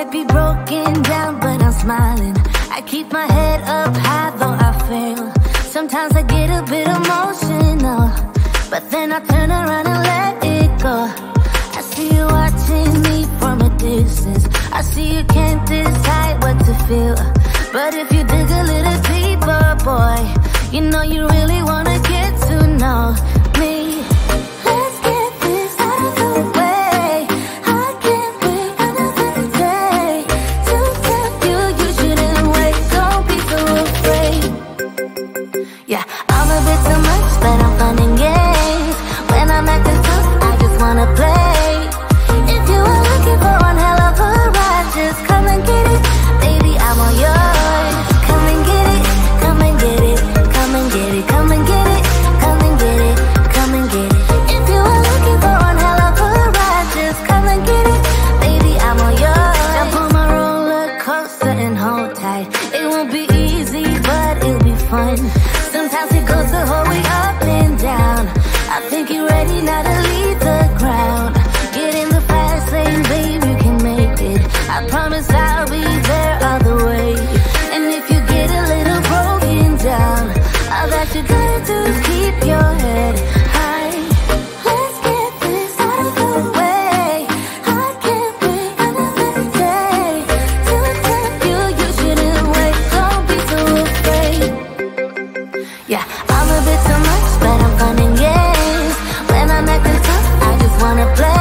might be broken down, but I'm smiling. I keep my head up high, though I fail. Sometimes I get a bit emotional, but then I turn around and let it go. I see you watching me from a distance. I see you can't decide what to feel, but if you dig a little deeper, boy, you know you really wanna get to know me. Let's get this out of the way. I can't wait another day to tell you you shouldn't wait. Don't be so afraid. Yeah, I'm a bit too much, but I'm fun and games. When I'm acting tough, I just wanna play. If you are looking for one hell of a ride, just come and get it. Baby, I'm all yours. Come and get it, come and get it, come and get it, come and get it, come and get it, come and get it. If you are looking for one hell of a ride, just come and get it. Baby, I'm all yours. Jump on my roller coaster and hold tight. It won't be easy, but it'll be fun. Sometimes it goes the whole way up and down. I think you're ready now to leave the ground. Get in the fast lane, babe, you can make it. I promise I'll be there all the way. And if you get a little broken down, all that you gotta do is keep your head high. Let's get this out of the way. I can't wait another day to tell you you shouldn't wait. Don't be so afraid. Yeah, I'm a bit too much, but I'm fun and games. When I'm acting tough, I just wanna play.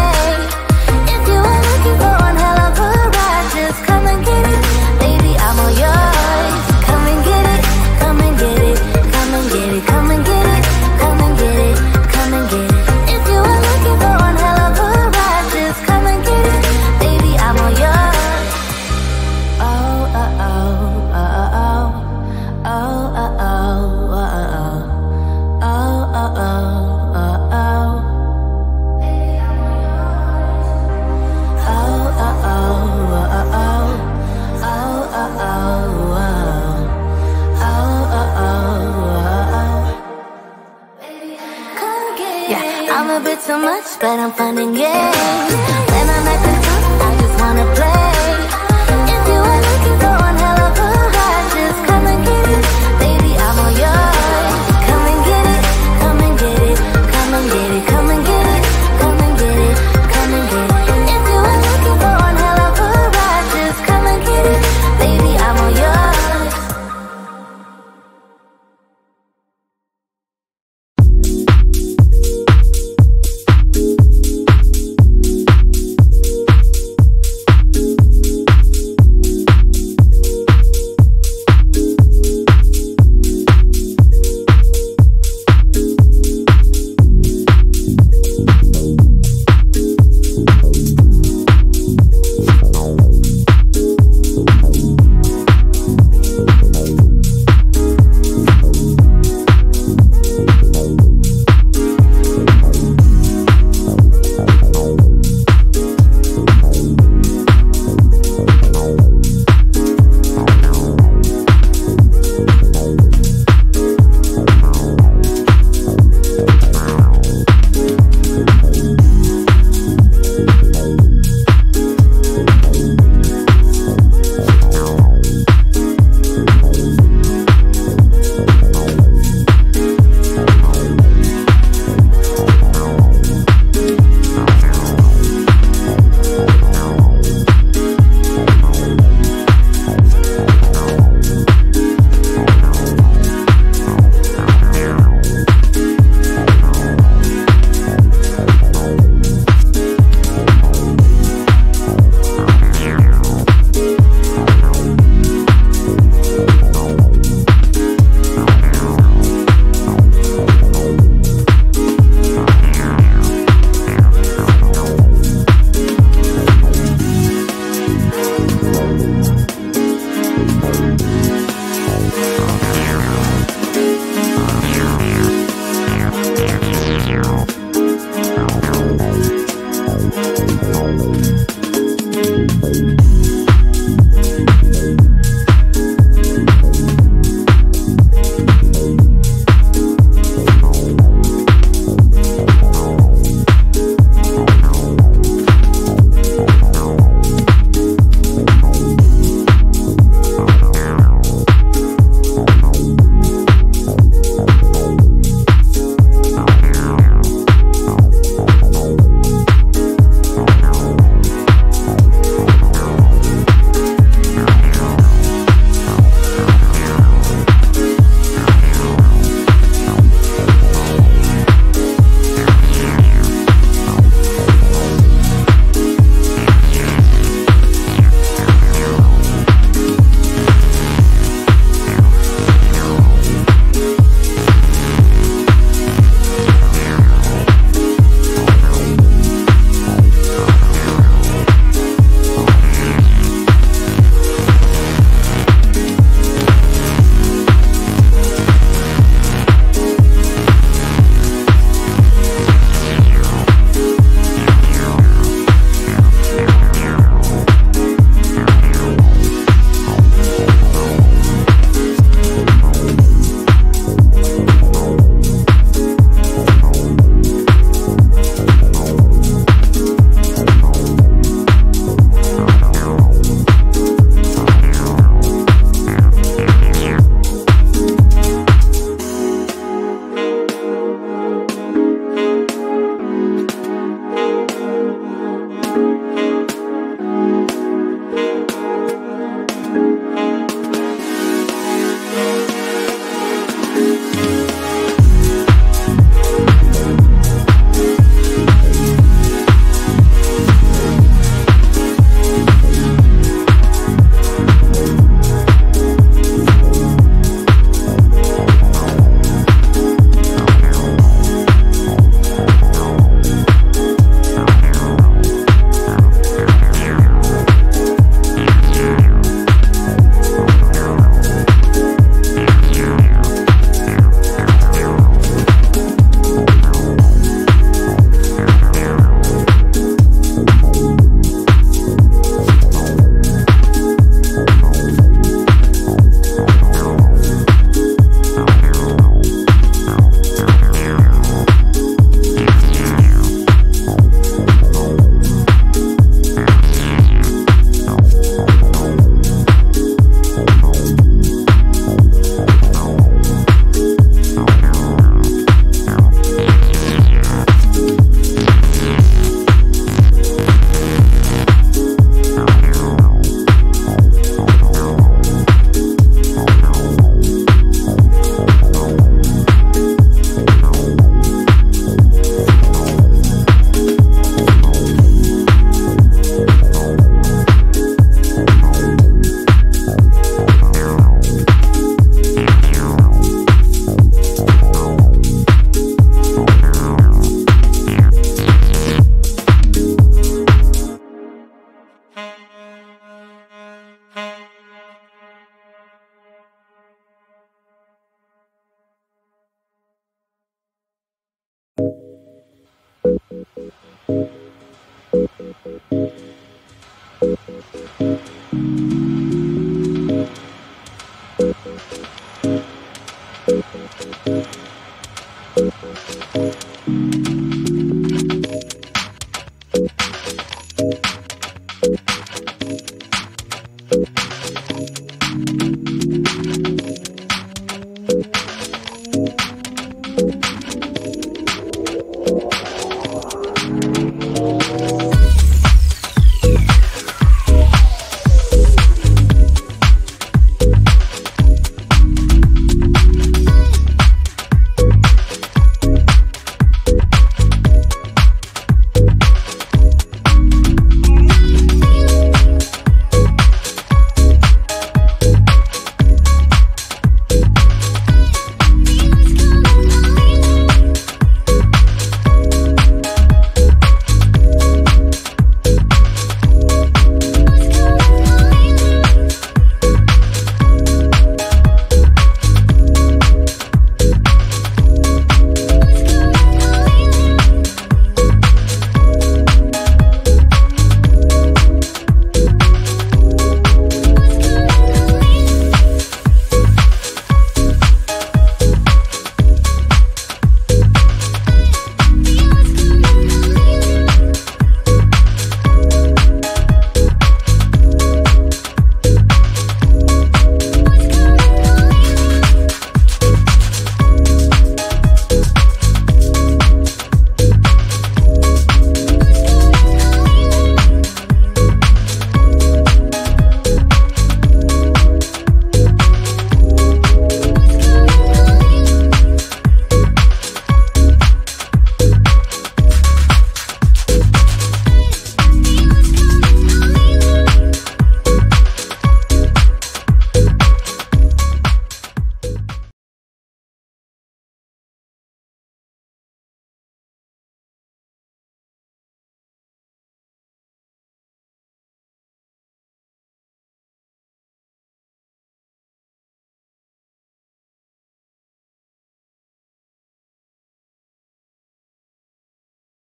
If you are looking for one hell of a ride, just come and get it. Baby, I'm all yours. Come and get it, come and get it, come and get it, come and get it, come and get it, come and get it. If you are looking for one hell of a ride, just come and get it. Baby, I'm all yours. Oh, oh, oh, oh, oh, oh, oh, oh, oh, oh, oh, oh, oh, oh. Yeah, I'm a bit too much, but I'm fun and games.